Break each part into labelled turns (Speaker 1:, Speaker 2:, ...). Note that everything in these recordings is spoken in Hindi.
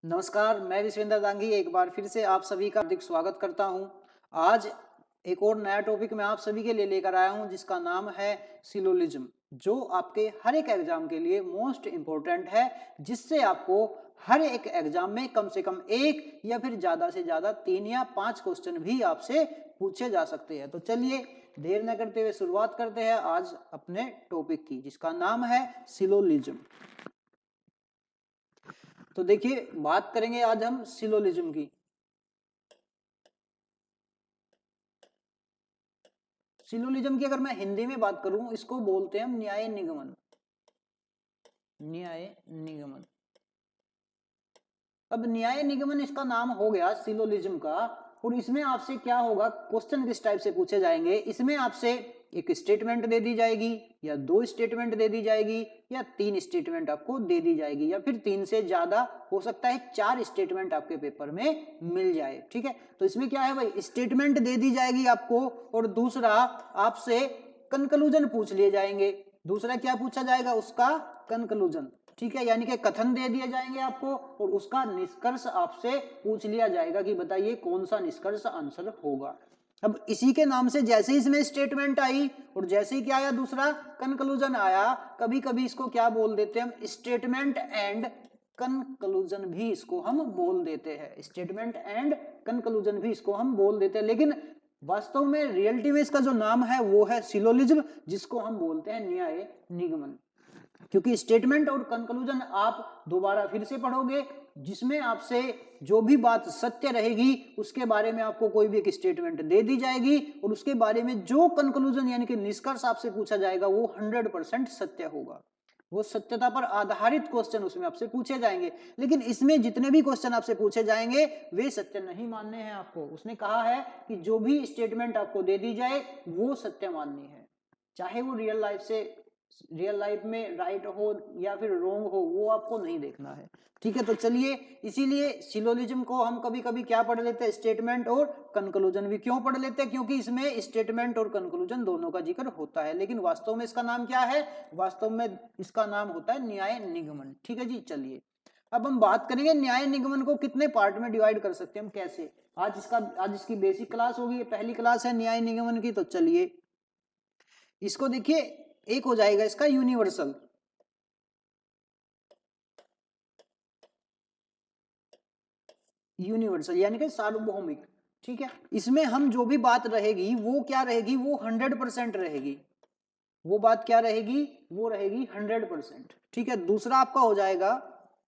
Speaker 1: नमस्कार, मैं विश्वेंद्र दांगी एक बार फिर से आप सभी का हार्दिक स्वागत करता हूं। आज एक और नया टॉपिक मैं आप सभी के लिए लेकर आया हूं जिसका नाम है सिलोजिज्म, जो आपके हर एक एग्जाम के लिए मोस्ट इम्पोर्टेंट है, जिससे आपको हर एक एग्जाम में कम से कम एक या फिर ज्यादा से ज्यादा 3 या 5 क्वेश्चन भी आपसे पूछे जा सकते हैं। तो चलिए देर न करते हुए शुरुआत करते हैं आज अपने टॉपिक की, जिसका नाम है सिलोजिज्म। तो देखिए बात करेंगे आज हम सिलोजिज्म की। सिलोजिज्म की अगर मैं हिंदी में बात करूं, इसको बोलते हैं हम न्याय निगमन। न्याय निगमन। अब न्याय निगमन इसका नाम हो गया सिलोजिज्म का। और इसमें आपसे क्या होगा, क्वेश्चन किस टाइप से पूछे जाएंगे, इसमें आपसे एक स्टेटमेंट दे दी जाएगी या 2 स्टेटमेंट दे दी जाएगी या 3 स्टेटमेंट आपको दे दी जाएगी या फिर 3 से ज्यादा हो सकता है 4 स्टेटमेंट आपके पेपर में मिल जाए। ठीक है, तो इसमें क्या है भाई, स्टेटमेंट दे दी जाएगी आपको और दूसरा आपसे कंक्लूजन पूछ लिए जाएंगे। दूसरा क्या पूछा जाएगा, उसका कंक्लूजन। ठीक है, यानी कि कथन दे दिए जाएंगे आपको और उसका निष्कर्ष आपसे पूछ लिया जाएगा कि बताइए कौन सा निष्कर्ष आंसर होगा। अब इसी के नाम से जैसे ही इसमें स्टेटमेंट आई और जैसे ही क्या आया, दूसरा कंक्लूजन आया, कभी कभी इसको क्या बोल देते हैं हम, स्टेटमेंट एंड कंक्लूजन भी इसको हम बोल देते हैं। स्टेटमेंट एंड कंक्लूजन भी इसको हम बोल देते हैं, लेकिन वास्तव में रियलिटी में इसका जो नाम है वो है सिलोजिज्म, जिसको हम बोलते हैं न्याय निगमन। क्योंकि स्टेटमेंट और कंक्लूजन आप दोबारा फिर से पढ़ोगे, जिसमें आपसे जो भी बात सत्य रहेगी उसके बारे में आपको कोई भी एक स्टेटमेंट दे दी जाएगी और उसके बारे में जो कंक्लूजन यानी कि निष्कर्ष आपसे पूछा जाएगा वो 100% सत्य होगा। वो सत्यता पर आधारित क्वेश्चन उसमें आपसे पूछे जाएंगे। लेकिन इसमें जितने भी क्वेश्चन आपसे पूछे जाएंगे वे सत्य नहीं मानने हैं आपको। उसने कहा है कि जो भी स्टेटमेंट आपको दे दी जाए वो सत्य माननी है, चाहे वो रियल लाइफ में राइट हो या फिर रॉन्ग हो, वो आपको नहीं देखना है। ठीक है, तो चलिए इसीलिए सिलोजिज्म को हम कभी कभी क्या पढ़ लेते हैं, स्टेटमेंट और कंक्लूजन भी। क्यों पढ़ लेते हैं, क्योंकि इसमें स्टेटमेंट और कंक्लूजन दोनों का जिक्र होता है, लेकिन वास्तव में इसका नाम क्या है, वास्तव में इसका नाम होता है न्याय निगमन। ठीक है जी, चलिए अब हम बात करेंगे न्याय निगमन को कितने पार्ट में डिवाइड कर सकते हैं हम, कैसे। आज इसकी बेसिक क्लास होगी, पहली क्लास है न्याय निगमन की। तो चलिए इसको देखिए, एक हो जाएगा इसका यूनिवर्सल। यूनिवर्सल यानी कि सार्वभौमिक। ठीक है, इसमें हम जो भी बात रहेगी वो क्या रहेगी, वो 100% रहेगी। वो बात क्या रहेगी, वो रहेगी 100%। ठीक है, दूसरा आपका हो जाएगा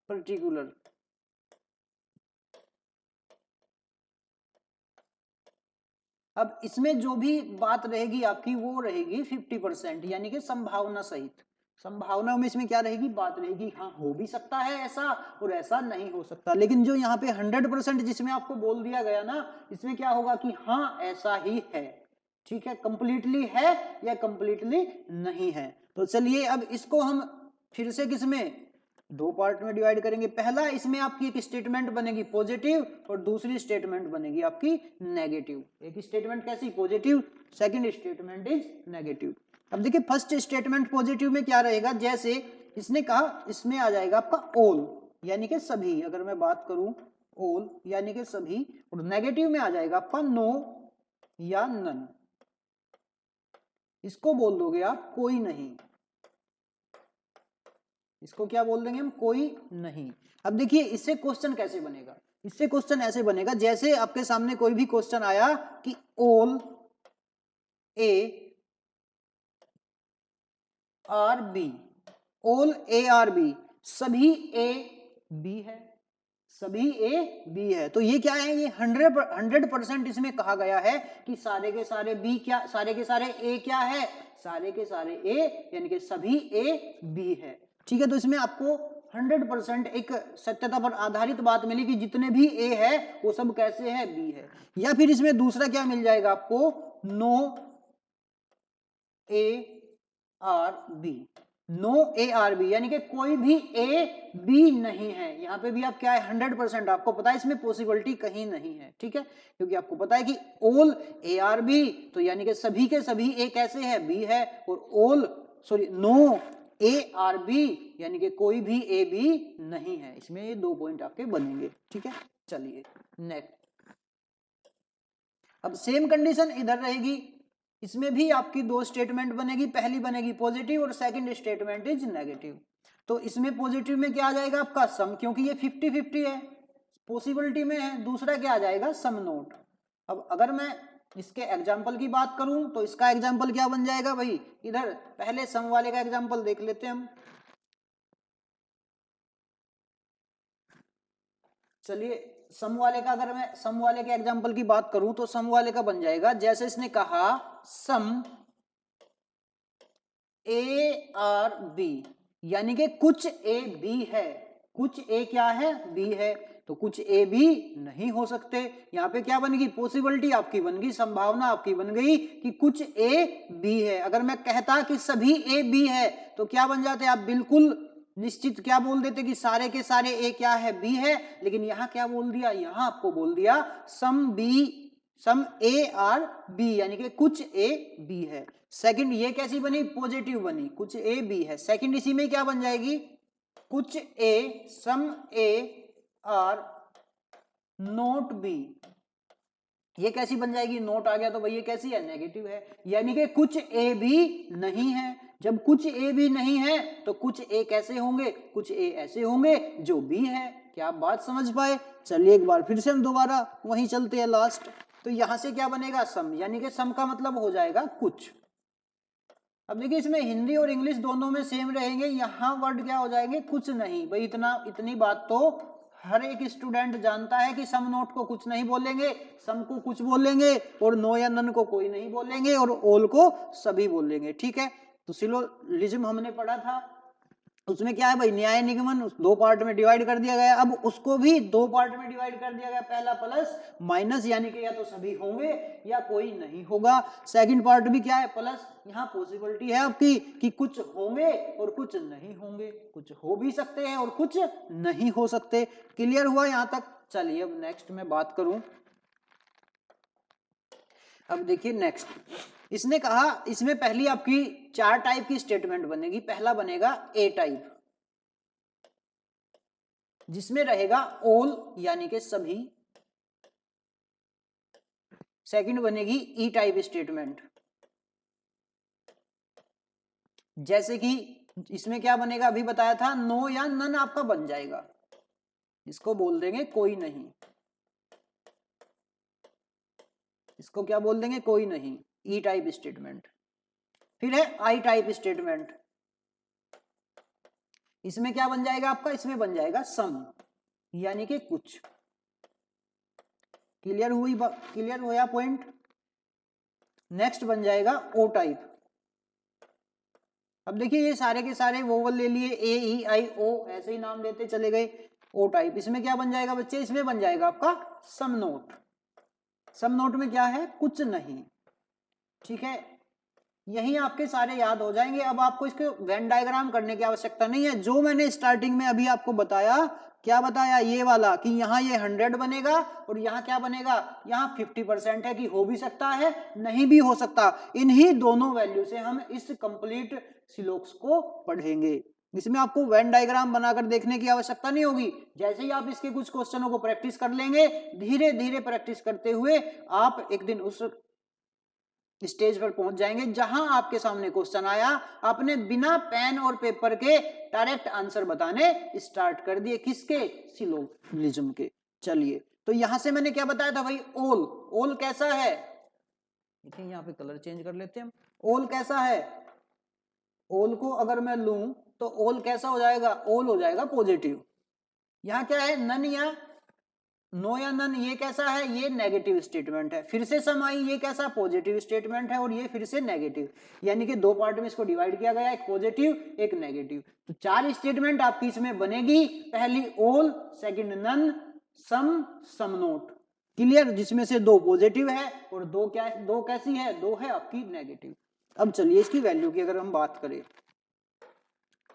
Speaker 1: पर्टिकुलर। अब इसमें जो भी बात रहेगी आपकी वो रहेगी 50%, यानी कि संभावना सहित। संभावना में इसमें क्या रहेगी, बात रहेगी हाँ हो भी सकता है ऐसा और ऐसा नहीं हो सकता। लेकिन जो यहाँ पे 100% जिसमें आपको बोल दिया गया ना, इसमें क्या होगा कि हाँ ऐसा ही है। ठीक है, कंप्लीटली है या कंप्लीटली नहीं है। तो चलिए अब इसको हम फिर से किसमें, 2 पार्ट में डिवाइड करेंगे। पहला, इसमें आपकी एक स्टेटमेंट बनेगी पॉजिटिव और दूसरी स्टेटमेंट बनेगी आपकी नेगेटिव। एक स्टेटमेंट कैसी, positive, second statement is negative. अब देखिए फर्स्ट स्टेटमेंट पॉजिटिव में क्या रहेगा, जैसे इसने कहा, इसमें आ जाएगा आपका ऑल यानी कि सभी। अगर मैं बात करूं ऑल यानी कि सभी, और नेगेटिव में आ जाएगा आपका नो या नन। इसको बोल दोगे आप कोई नहीं। इसको क्या बोल देंगे हम, कोई नहीं। अब देखिए इससे क्वेश्चन कैसे बनेगा, इससे क्वेश्चन ऐसे बनेगा जैसे आपके सामने कोई भी क्वेश्चन आया कि all A are B, all A are B, सभी ए बी है, सभी ए बी है। तो ये क्या है, ये 100% इसमें कहा गया है कि सारे के सारे बी क्या, सारे के सारे ए क्या है, सारे के सारे ए यानी कि सभी ए बी है। ठीक है, तो इसमें आपको 100% एक सत्यता पर आधारित बात मिली कि जितने भी ए है वो सब कैसे है, बी है। या फिर इसमें दूसरा क्या मिल जाएगा आपको, no A are B, no A are B यानी कि कोई भी ए बी नहीं है। यहां पे भी आप क्या है, 100% आपको पता है इसमें पॉसिबिलिटी कहीं नहीं है। ठीक है, क्योंकि आपको पता है कि ऑल ए आर बी तो यानी कि सभी के सभी ए कैसे है, बी है, और all no A are B, यानी कि कोई भी ए बी नहीं है। इसमें ये 2 पॉइंट आपके बनेंगे, ठीक है। चलिए नेक्स्ट, अब सेम कंडीशन इधर रहेगी, इसमें भी आपकी 2 स्टेटमेंट बनेगी, पहली बनेगी पॉजिटिव और सेकंड स्टेटमेंट इज नेगेटिव। तो इसमें पॉजिटिव में क्या आ जाएगा आपका सम, क्योंकि ये 50-50 है, पॉसिबिलिटी में है। दूसरा क्या आ जाएगा सम नोट। अब अगर मैं इसके एग्जाम्पल की बात करूं तो इसका एग्जाम्पल क्या बन जाएगा भाई, इधर पहले सम वाले का एग्जाम्पल देख लेते हैं हम। चलिए सम वाले का, अगर मैं सम वाले के एग्जाम्पल की बात करूं तो सम वाले का बन जाएगा, जैसे इसने कहा सम ए आर बी, यानी कि कुछ ए बी है, कुछ ए क्या है बी है, तो कुछ ए बी नहीं हो सकते। यहाँ पे क्या बन गई पॉसिबिलिटी आपकी बन गई, संभावना आपकी बन गई कि कुछ ए बी है। अगर मैं कहता कि सभी ए बी है तो क्या बन जाते, आप बिल्कुल निश्चित क्या बोल देते कि सारे के सारे ए क्या है बी है, लेकिन यहाँ क्या बोल दिया, यहाँ आपको बोल दिया some B, some A are B, यानी कि कुछ ए बी है। सेकंड ये कैसी बनी, पॉजिटिव बनी, कुछ ए बी है। सेकंड इसी में क्या बन जाएगी, कुछ ए सम ए आर नोट बी, ये कैसी बन जाएगी, नोट आ गया तो भाई ये कैसी है, नेगेटिव है, यानी कि कुछ ए भी नहीं है। जब कुछ ए भी नहीं है तो कुछ ए कैसे होंगे, कुछ ए ऐसे होंगे जो बी है। क्या आप बात समझ पाए। चलिए एक बार फिर से हम दोबारा वहीं चलते हैं लास्ट। तो यहां से क्या बनेगा सम, यानी कि सम का मतलब हो जाएगा कुछ। अब देखिए इसमें हिंदी और इंग्लिश दोनों में सेम रहेंगे, यहाँ वर्ड क्या हो जाएंगे कुछ नहीं। भाई इतनी बात तो हर एक स्टूडेंट जानता है कि सम नोट को कुछ नहीं बोलेंगे, सम को कुछ बोलेंगे, और नो या नन को कोई नहीं बोलेंगे, और ऑल को सभी बोलेंगे, ठीक है। तो सिलोजिज्म हमने पढ़ा था, उसमें क्या है भाई न्याय निगमन 2 पार्ट में डिवाइड कर दिया गया। अब उसको भी 2 पार्ट में डिवाइड कर दिया गया, पहला प्लस माइनस, यानी कि या तो सभी होंगे या कोई नहीं होगा। सेकंड पार्ट भी क्या है प्लस, यहाँ पॉसिबिलिटी है आपकी कि कुछ होंगे और कुछ नहीं होंगे, कुछ हो भी सकते हैं और कुछ नहीं हो सकते। क्लियर हुआ यहाँ तक। चलिए अब नेक्स्ट में बात करूं, अब देखिए नेक्स्ट, इसने कहा इसमें पहली आपकी 4 टाइप की स्टेटमेंट बनेगी। पहला बनेगा ए टाइप, जिसमें रहेगा ऑल यानी कि सभी। सेकंड बनेगी ई टाइप स्टेटमेंट, जैसे कि इसमें क्या बनेगा अभी बताया था, नो या नन आपका बन जाएगा, इसको बोल देंगे कोई नहीं, इसको क्या बोल देंगे कोई नहीं, ई टाइप स्टेटमेंट। फिर है आई टाइप स्टेटमेंट, इसमें क्या बन जाएगा आपका, इसमें बन जाएगा सम यानी कि कुछ। क्लियर हुआ पॉइंट। नेक्स्ट बन जाएगा ओ टाइप। अब देखिए ये सारे के सारे वोवल ले लिए, ए ई आई ओ ऐसे ही नाम देते चले गए। ओ टाइप, इसमें क्या बन जाएगा बच्चे, इसमें बन जाएगा आपका सम नोट। सम नोट में क्या है, कुछ नहीं, ठीक है। यही आपके सारे याद हो जाएंगे। अब आपको इसके वेन डायग्राम करने की आवश्यकता नहीं है। जो मैंने स्टार्टिंग में अभी आपको बताया, क्या बताया, ये वाला कि यहाँ ये 100 बनेगा और यहाँ क्या बनेगा, यहाँ 50% है कि हो भी सकता है नहीं भी हो सकता। इन्हीं दोनों वैल्यू से हम इस कंप्लीट सिलोक्स को पढ़ेंगे। इसमें आपको वेन डायग्राम बनाकर देखने की आवश्यकता नहीं होगी। जैसे ही आप इसके कुछ क्वेश्चनों को प्रैक्टिस कर लेंगे, धीरे धीरे प्रैक्टिस करते हुए आप एक दिन उस स्टेज पर पहुंच जाएंगे जहां आपके सामने क्वेश्चन आया, आपने बिना पेन और पेपर के डायरेक्ट आंसर बताने स्टार्ट कर दिए। किसके, सिलोजिज्म के। चलिए तो यहां से मैंने क्या बताया था भाई, ओल। ओल कैसा है, देखिए यहाँ पे कलर चेंज कर लेते हैं हम। ओल कैसा है, ओल को अगर मैं लूं तो ओल कैसा हो जाएगा, ओल हो जाएगा पॉजिटिव। यहाँ क्या है, नन या नो या नन, ये कैसा है, ये नेगेटिव स्टेटमेंट है। फिर से सम आई, ये कैसा, पॉजिटिव स्टेटमेंट है, और ये फिर से नेगेटिव, यानी कि 2 पार्ट में इसको डिवाइड किया गया, एक पॉजिटिव एक नेगेटिव। तो 4 स्टेटमेंट आपकी इसमें बनेगी। पहली ऑल, सेकंड नन, सम नोट। क्लियर, जिसमें से 2 पॉजिटिव है और 2 क्या, 2 कैसी है, 2 है आपकी नेगेटिव। अब चलिए इसकी वैल्यू की अगर हम बात करें,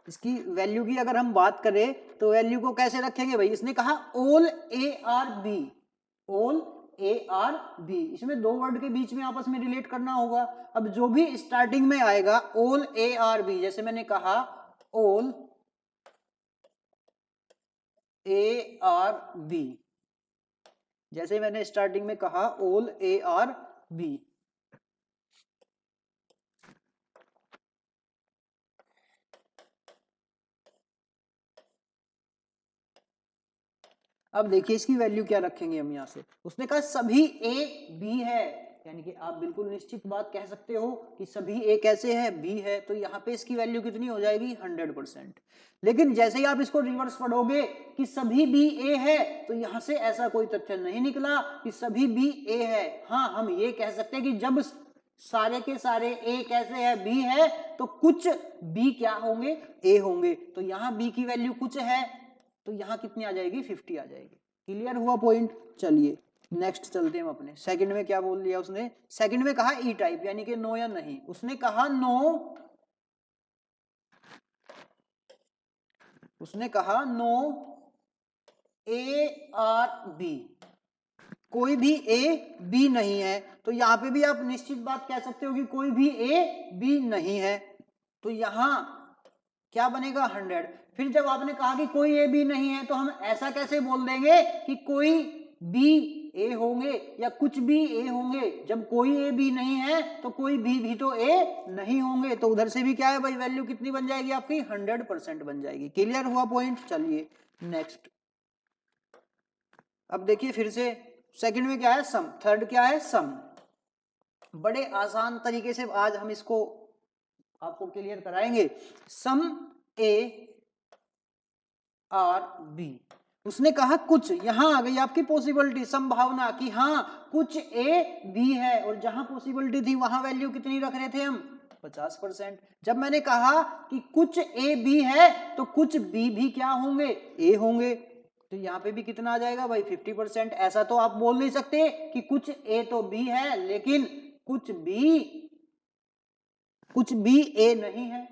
Speaker 1: इसकी वैल्यू की अगर हम बात करें तो वैल्यू को कैसे रखेंगे भाई, इसने कहा all A are B, all A are B, इसमें 2 वर्ड के बीच में आपस में रिलेट करना होगा। अब जो भी स्टार्टिंग में आएगा ऑल ए आर बी, जैसे मैंने कहा ऑल ए आर बी, जैसे मैंने स्टार्टिंग में कहा ऑल ए आर बी। अब देखिए इसकी वैल्यू क्या रखेंगे हम यहां से। उसने कहा सभी ए बी है, यानी कि आप बिल्कुल निश्चित बात कह सकते हो कि सभी ए कैसे है, बी है, तो यहाँ पे इसकी वैल्यू कितनी हो जाएगी 100%। लेकिन जैसे ही आप इसको रिवर्स पढ़ोगे कि सभी बी ए है, तो यहां से ऐसा कोई तथ्य नहीं निकला कि सभी बी ए है। हाँ, हम ये कह सकते हैं कि जब सारे के सारे ए कैसे है, बी है, तो कुछ बी क्या होंगे, ए होंगे। तो यहाँ बी की वैल्यू कुछ है, तो यहाँ कितनी आ जाएगी 50 आ जाएगी। क्लियर हुआ पॉइंट। चलिए नेक्स्ट चलते हैं हम अपने। सेकंड में क्या बोल दिया उसने, सेकंड में कहा ई टाइप यानी कि नो या नहीं। उसने कहा नो, उसने कहा नो ए आर बी, कोई भी ए बी नहीं है। तो यहां पे भी आप निश्चित बात कह सकते हो कि कोई भी ए बी नहीं है, तो यहां क्या बनेगा 100। फिर जब आपने कहा कि कोई ए बी नहीं है, तो हम ऐसा कैसे बोल देंगे कि कोई बी ए होंगे या कुछ भी ए होंगे। जब कोई ए बी नहीं है तो कोई भी तो ए नहीं होंगे। तो उधर से भी क्या है भाई, वैल्यू कितनी बन जाएगी आपकी 100% बन जाएगी। क्लियर हुआ पॉइंट। चलिए नेक्स्ट। अब देखिए फिर से सेकंड में क्या है सम, थर्ड क्या है सम। बड़े आसान तरीके से आज हम इसको आपको क्लियर कराएंगे। सम ए आर बी, उसने कहा कुछ, यहां आ गई आपकी पॉसिबिलिटी, संभावना कि हाँ कुछ ए बी है, और जहां पॉसिबिलिटी थी वहां वैल्यू कितनी रख रहे थे हम 50%। जब मैंने कहा कि कुछ ए बी है तो कुछ बी भी क्या होंगे, ए होंगे, तो यहाँ पे भी कितना आ जाएगा भाई 50%। ऐसा तो आप बोल नहीं सकते कि कुछ ए तो बी है लेकिन कुछ बी ए नहीं है,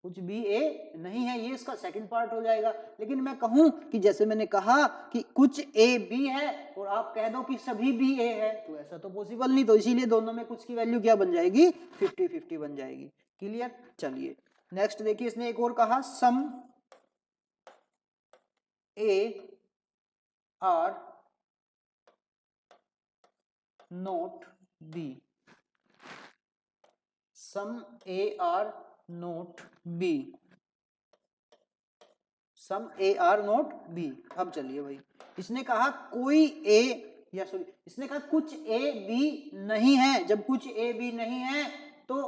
Speaker 1: कुछ भी ए नहीं है, ये इसका सेकंड पार्ट हो जाएगा। लेकिन मैं कहूं कि जैसे मैंने कहा कि कुछ ए बी है और आप कह दो कि सभी बी ए है, तो ऐसा तो पॉसिबल नहीं। तो इसीलिए दोनों में कुछ की वैल्यू क्या बन जाएगी 50-50 बन जाएगी। क्लियर। चलिए नेक्स्ट देखिए, इसने एक और कहा some A are not B, some A are not B, some A are not B. अब चलिए भाई, इसने कहा कोई ए या सॉरी, इसने कहा कुछ ए बी नहीं है। जब कुछ ए बी नहीं है तो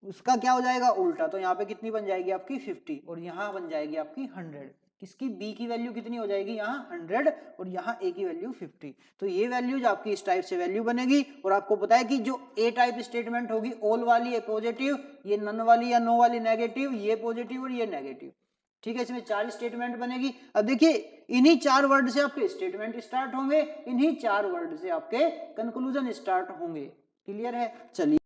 Speaker 1: उसका क्या हो जाएगा उल्टा, तो यहाँ पे कितनी बन जाएगी आपकी 50 और यहाँ बन जाएगी आपकी 100। किसकी बी की वैल्यू कितनी हो जाएगी यहाँ 100 और यहाँ ए की वैल्यू 50। तो ये वैल्यूज आपकी इस टाइप से वैल्यू बनेगी। और आपको पता है कि जो ए टाइप स्टेटमेंट होगी, ऑल वाली है पॉजिटिव, ये नन वाली या नो वाली नेगेटिव, ये पॉजिटिव और ये नेगेटिव। ठीक है, इसमें 4 स्टेटमेंट बनेगी। अब देखिए इन्हीं 4 वर्ड से आपके स्टेटमेंट स्टार्ट होंगे, इन्हीं 4 वर्ड से आपके कंक्लूजन स्टार्ट होंगे। क्लियर है। चलिए